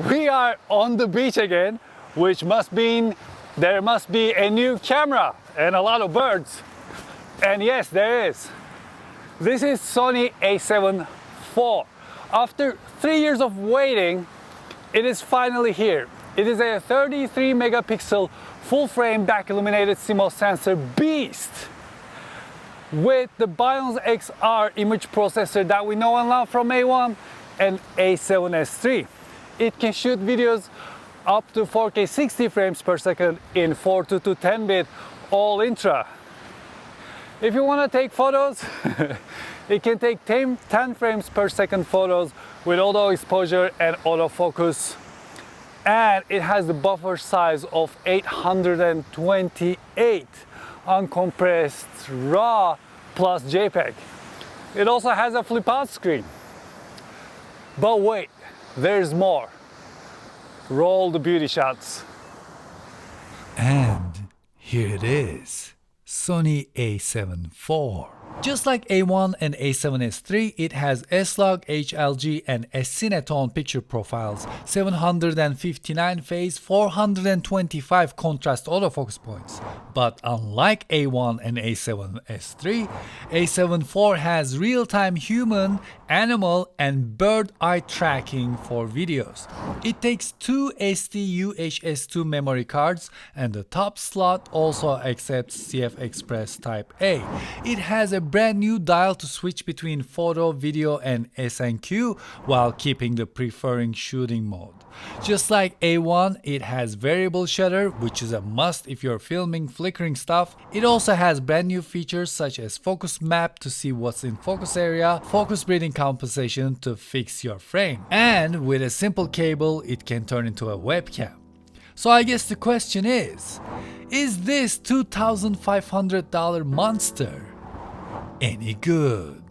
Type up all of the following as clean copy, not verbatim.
we are on the beach again, which must mean there must be a new camera and a lot of birds. And yes, there is. This is Sony A7 IV. After 3 years of waiting, it is finally here. It is a 33 megapixel full frame back illuminated CMOS sensor beast with the Bionic XR image processor that we know and love from A1 and A7S III. It can shoot videos up to 4K 60 frames per second in 4:2 10-bit all intra. If you want to take photos, it can take 10 frames per second photos with auto exposure and autofocus. And it has the buffer size of 828 uncompressed RAW plus JPEG. It also has a flip out screen. But wait, there's more. Roll the beauty shots. And here it is, Sony A7 IV. Just like A1 and A7S III, it has S-Log, HLG and S-Cinetone picture profiles, 759 phase, 425 contrast autofocus points. But unlike A1 and A7S III, A7 IV has real-time human, animal and bird eye tracking for videos. It takes two SD-UHS-2 memory cards and the top slot also accepts CF Express Type A. It has a brand new dial to switch between photo, video and S&Q while keeping the preferring shooting mode. Just like A1, it has variable shutter, which is a must if you're filming flickering stuff. It also has brand new features such as focus map to see what's in focus area, focus breathing compensation to fix your frame. And with a simple cable, it can turn into a webcam. So I guess the question is this $2,500 monster any good?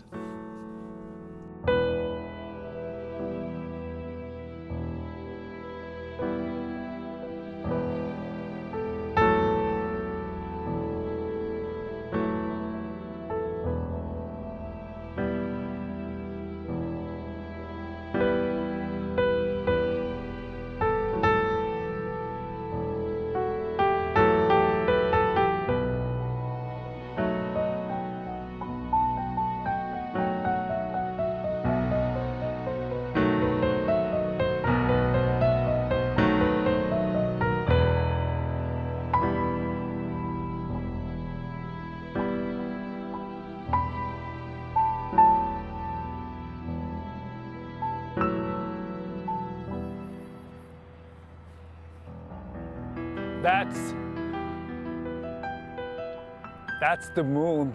That's the moon.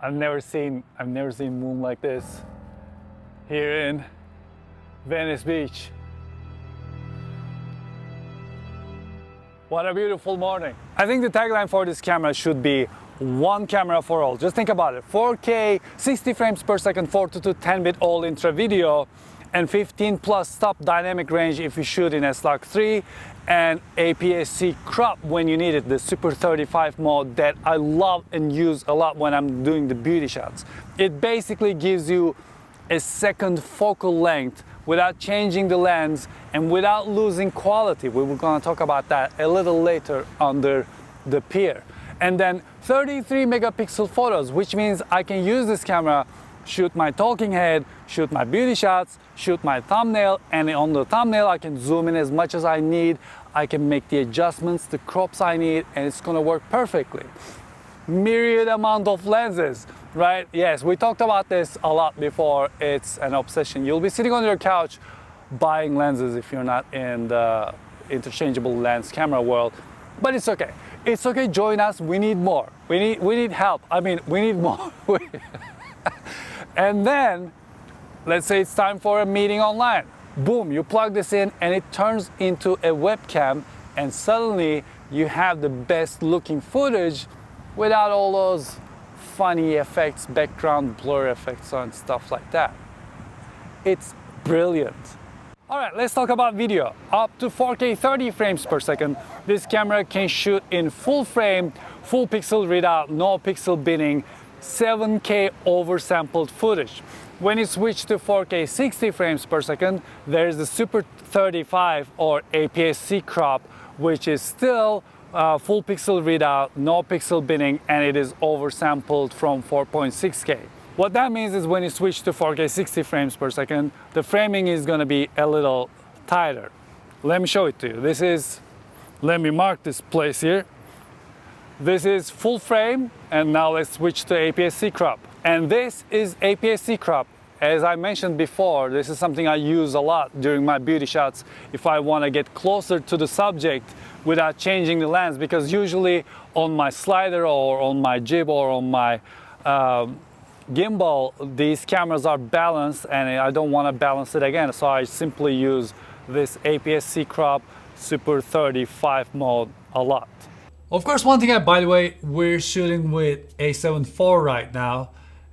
I've never seen moon like this here in Venice Beach. What a beautiful morning. I think the tagline for this camera should be one camera for all. Just think about it. 4K 60 frames per second 4:2 10-bit all intra video and 15 plus stop dynamic range if you shoot in S-Log 3 and Aps-C Crop when you need it, the Super 35 mode that I love and use a lot when I'm doing the beauty shots. It basically gives you a second focal length without changing the lens and without losing quality. We were going to talk about that a little later under the pier. And then 33 megapixel photos, which means I can use this camera, shoot my talking head, shoot my beauty shots, shoot my thumbnail, and on the thumbnail I can zoom in as much as I need. I can make the adjustments, the crops I need, and it's gonna work perfectly. Myriad amount of lenses, right? Yes, we talked about this a lot before. It's an obsession. You'll be sitting on your couch buying lenses if you're not in the interchangeable lens camera world, but it's okay. It's okay, join us, we need more. We need help. I mean, we need more. And then, let's say it's time for a meeting online. Boom, you plug this in and it turns into a webcam and suddenly you have the best looking footage without all those funny effects, background blur effects and stuff like that. It's brilliant. All right, let's talk about video. Up to 4K 30 frames per second, this camera can shoot in full frame, full pixel readout, no pixel binning, 7K oversampled footage. When you switch to 4K 60 frames per second, there's the Super 35 or Aps-C Crop, which is still full pixel readout, no pixel binning, and it is oversampled from 4.6K. What that means is when you switch to 4K 60 frames per second, the framing is going to be a little tighter. Let me show it to you. Let me mark this place here. This is full frame, and now let's switch to Aps-C Crop. And this is Aps-C Crop. As I mentioned before, this is something I use a lot during my beauty shots if I want to get closer to the subject without changing the lens, because usually on my slider or on my jib or on my gimbal, these cameras are balanced and I don't want to balance it again, so I simply use this Aps-C Crop Super 35 mode a lot. Of course, one thing, by the way, we're shooting with A7 IV right now,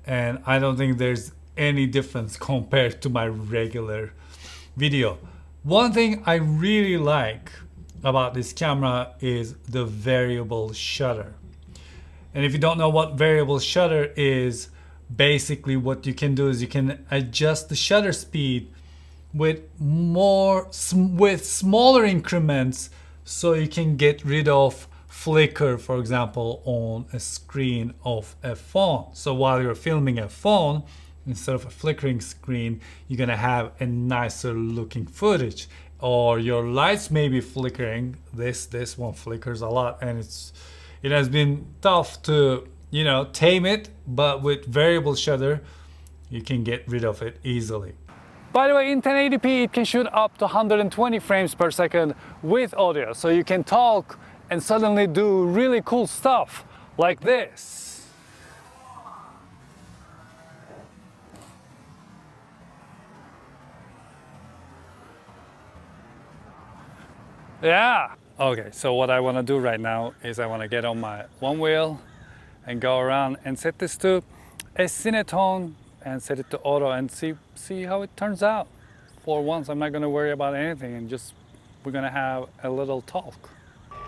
and I don't think there's any difference compared to my regular video. One thing I really like about this camera is the variable shutter. And if you don't know what variable shutter is, basically what you can do is you can adjust the shutter speed with smaller increments, so you can get rid of flicker, for example, on a screen of a phone. So while you're filming a phone, instead of a flickering screen, you're gonna have a nicer looking footage. Or your lights may be flickering. This one flickers a lot, and it has been tough to, you know, tame it, but with variable shutter you can get rid of it easily. By the way, in 1080p it can shoot up to 120 frames per second with audio, so you can talk and suddenly do really cool stuff like this. Yeah. Okay, so what I want to do right now is I want to get on my one wheel and go around and set this to a cinetone and set it to auto and see how it turns out. For once, I'm not going to worry about anything, and we're going to have a little talk.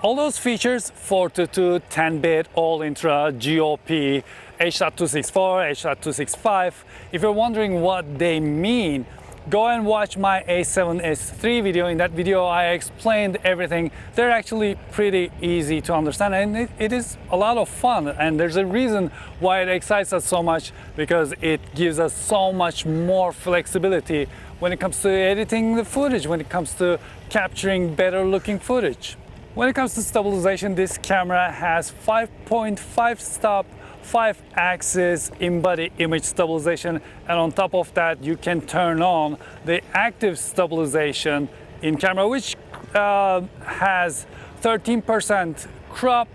All those features, 422, 10-bit, all-intra, GOP, H.264, H.265, if you're wondering what they mean, go and watch my A7 III video. In that video, I explained everything. They're actually pretty easy to understand, and it is a lot of fun. And there's a reason why it excites us so much, because it gives us so much more flexibility when it comes to editing the footage, when it comes to capturing better looking footage. When it comes to stabilization, this camera has 5.5 stop, 5-axis in-body image stabilization, and on top of that you can turn on the active stabilization in camera, which has 13% crop,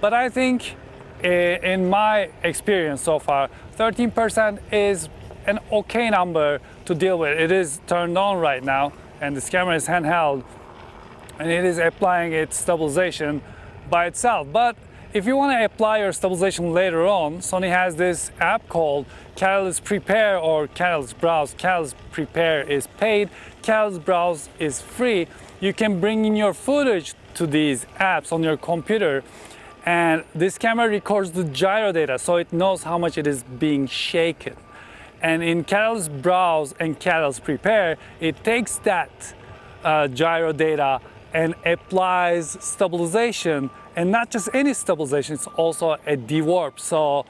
but I think in my experience so far 13% is an okay number to deal with. It is turned on right now and this camera is handheld and it is applying its stabilization by itself. But if you want to apply your stabilization later on, Sony has this app called Catalyst Prepare or Catalyst Browse. Catalyst Prepare is paid, Catalyst Browse is free. You can bring in your footage to these apps on your computer, and this camera records the gyro data, so it knows how much it is being shaken. And in Catalyst Browse and Catalyst Prepare, it takes that gyro data and applies stabilization, and not just any stabilization, it's also a dewarp. So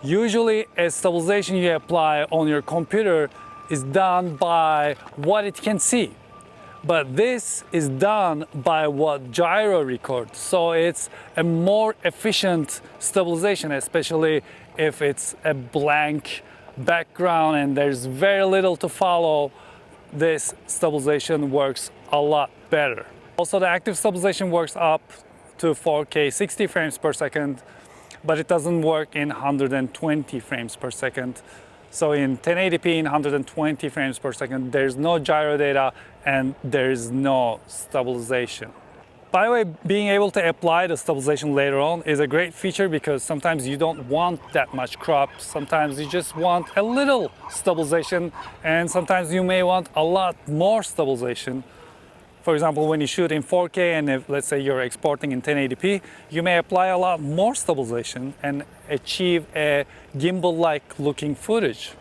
usually a stabilization you apply on your computer is done by what it can see, but this is done by what gyro records. So it's a more efficient stabilization, especially if it's a blank background and there's very little to follow. This stabilization works a lot better. Also, the active stabilization works up to 4K 60 frames per second, but it doesn't work in 120 frames per second. So in 1080p in 120 frames per second, there's no gyro data and there's no stabilization. By the way, being able to apply the stabilization later on is a great feature, because sometimes you don't want that much crop. Sometimes you just want a little stabilization, and sometimes you may want a lot more stabilization. For example, when you shoot in 4K and if, let's say you're exporting in 1080p, you may apply a lot more stabilization and achieve a gimbal-like looking footage.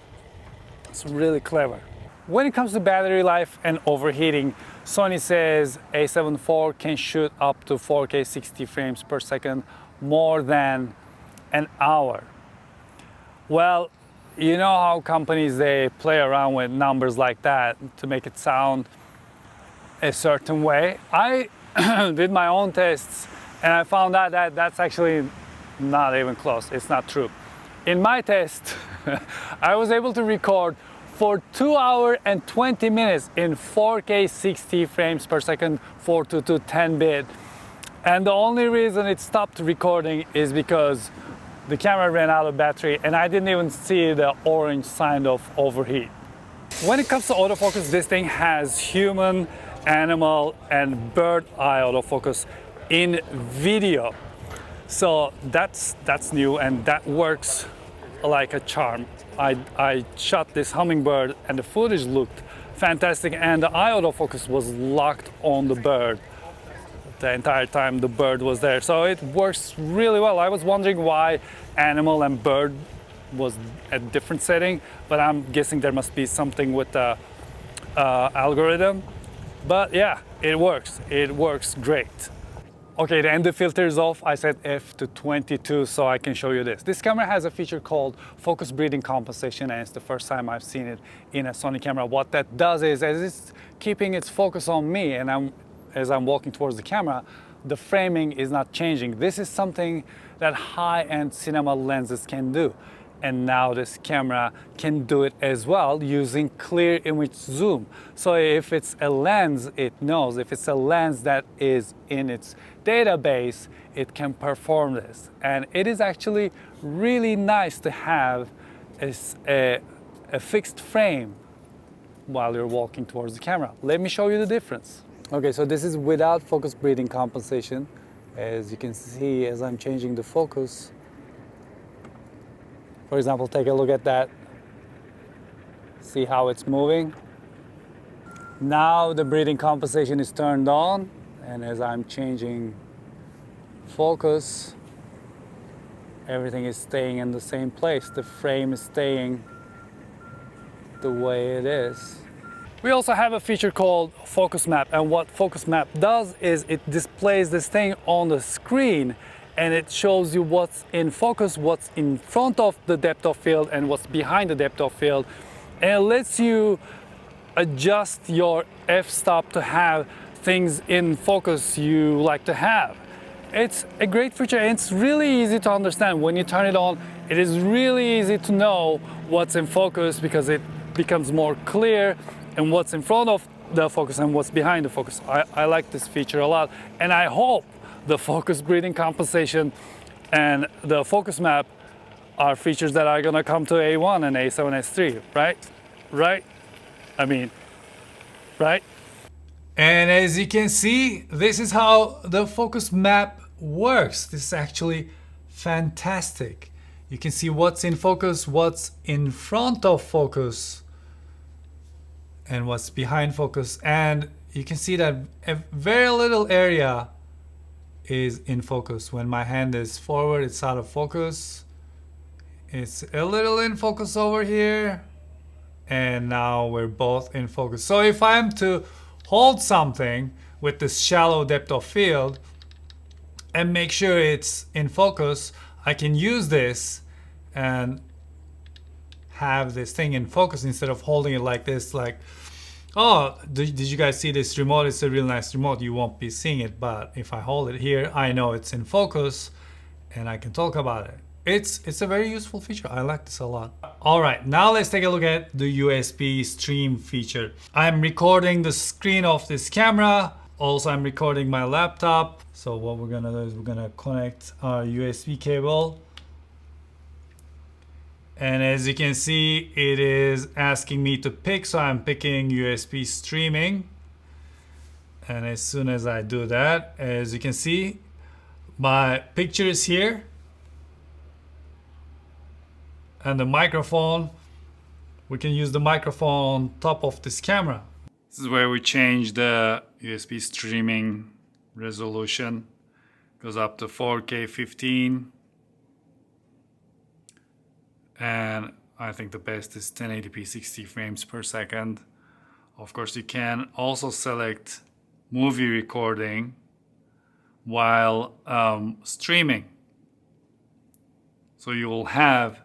It's really clever. When it comes to battery life and overheating, Sony says A7 IV can shoot up to 4K 60 frames per second more than an hour. Well, you know how companies, they play around with numbers like that to make it sound a certain way. I did my own tests and I found out that that's actually not even close. It's not true. In my test, I was able to record for 2 hours and 20 minutes in 4K 60 frames per second, 422 10-bit. And the only reason it stopped recording is because the camera ran out of battery and I didn't even see the orange sign of overheat. When it comes to autofocus, this thing has human, animal, and bird eye autofocus in video. So that's new and that works like a charm. I shot this hummingbird and the footage looked fantastic and the eye autofocus was locked on the bird the entire time the bird was there. So it works really well. I was wondering why animal and bird was a different setting, but I'm guessing there must be something with the algorithm. But yeah, it works. It works great. Okay, to end the filters off, I set F to 22 so I can show you this. This camera has a feature called focus breathing compensation and it's the first time I've seen it in a Sony camera. What that does is, as it's keeping its focus on me and as I'm walking towards the camera, the framing is not changing. This is something that high-end cinema lenses can do. And now this camera can do it as well using clear image zoom. So if it's a lens, it knows. If it's a lens that is in its database, it can perform this. And it is actually really nice to have a fixed frame while you're walking towards the camera. Let me show you the difference. Okay, so this is without focus breathing compensation. As you can see, as I'm changing the focus, for example, take a look at that. See how it's moving? Now the breathing compensation is turned on, and as I'm changing focus, everything is staying in the same place. The frame is staying the way it is. We also have a feature called Focus Map, and what Focus Map does is it displays this thing on the screen and it shows you what's in focus, what's in front of the depth of field and what's behind the depth of field, and it lets you adjust your f-stop to have things in focus you like to have. It's a great feature and it's really easy to understand. When you turn it on, it is really easy to know what's in focus because it becomes more clear and what's in front of the focus and what's behind the focus. I like this feature a lot, and I hope the focus breathing compensation and the focus map are features that are gonna come to A1 and A7 S III, right? Right? I mean, right? And as you can see, this is how the focus map works. This is actually fantastic. You can see what's in focus, what's in front of focus, and what's behind focus. And you can see that a very little area is in focus. When my hand is forward, it's out of focus. It's a little in focus over here. And now we're both in focus. So if I'm to hold something with this shallow depth of field and make sure it's in focus, I can use this and have this thing in focus instead of holding it like this, like, oh, did you guys see this remote? It's a real nice remote. You won't be seeing it, but if I hold it here, I know it's in focus and I can talk about it. It's a very useful feature. I like this a lot. All right, now let's take a look at the USB stream feature. I'm recording the screen of this camera. Also, I'm recording my laptop. So what we're gonna do is we're gonna connect our USB cable. And as you can see, it is asking me to pick, so I'm picking USB streaming. And as soon as I do that, as you can see, my picture is here. And the microphone, we can use the microphone on top of this camera. This is where we change the USB streaming resolution. Goes up to 4K 15. And I think the best is 1080p 60 frames per second. Of course, you can also select movie recording while streaming. So you will have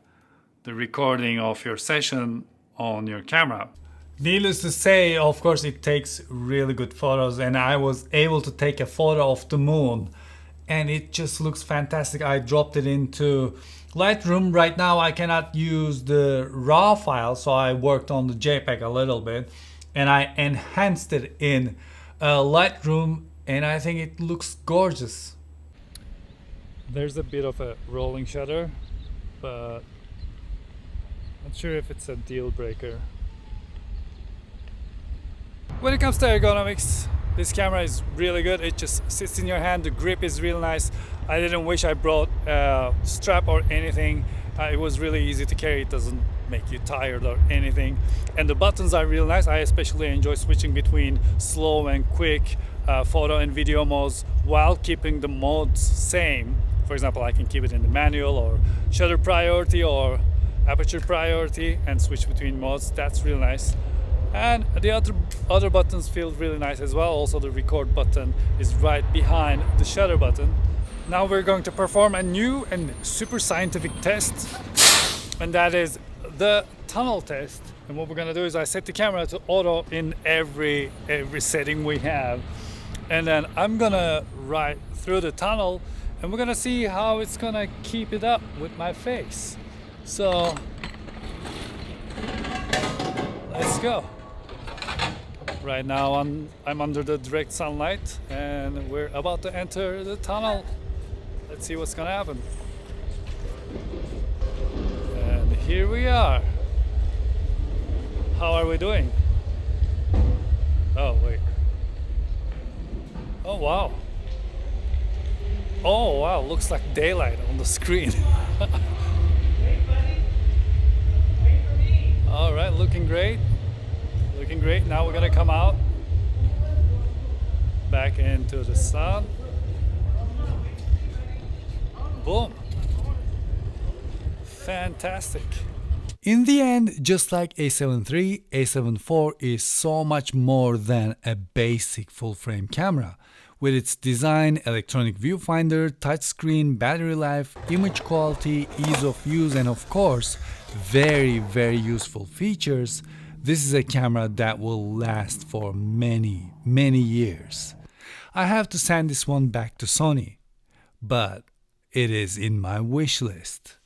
the recording of your session on your camera. Needless to say, of course, it takes really good photos, and I was able to take a photo of the moon and it just looks fantastic. I dropped it into Lightroom. Right now I cannot use the raw file, so I worked on the JPEG a little bit and I enhanced it in Lightroom, and I think it looks gorgeous. There's a bit of a rolling shutter, but not sure if it's a deal breaker. When it comes to ergonomics, this camera is really good. It just sits in your hand. The grip is real nice. I didn't wish I brought a strap or anything. It was really easy to carry. It doesn't make you tired or anything. And the buttons are real nice. I especially enjoy switching between slow and quick photo and video modes while keeping the modes same. For example, I can keep it in the manual or shutter priority or aperture priority and switch between modes. That's real nice. And the other buttons feel really nice as well. Also, the record button is right behind the shutter button. Now we're going to perform a new and super scientific test, and that is the tunnel test. And what we're gonna do is I set the camera to auto in every setting we have, and then I'm gonna ride through the tunnel, and we're gonna see how it's gonna keep it up with my face. So let's go. Right now I'm under the direct sunlight and we're about to enter the tunnel. Let's see what's gonna happen. And here we are. How are we doing? Oh wait. Oh wow. Oh wow, looks like daylight on the screen. All right, looking great. Looking great. Now we're gonna come out back into the sun. Boom. Fantastic. In the end, just like A7 III, A7 IV is so much more than a basic full-frame camera. With its design, electronic viewfinder, touchscreen, battery life, image quality, ease of use, and of course, very useful features, this is a camera that will last for many years. I have to send this one back to Sony, but it is in my wish list.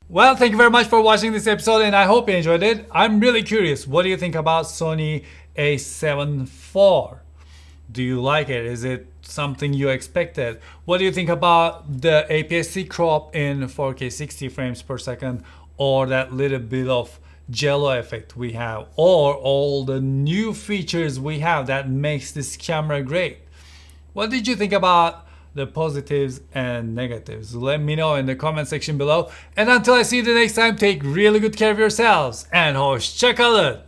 Well, thank you very much for watching this episode, and I hope you enjoyed it. I'm really curious, what do you think about Sony A7 IV? Do you like it? Is it something you expected? What do you think about the Aps-C Crop in 4K 60 frames per second, or that little bit of jello effect we have, or all the new features we have that makes this camera great? What did you think about the positives and negatives? Let me know in the comment section below. And until I see you the next time, take really good care of yourselves and hoşça kalın.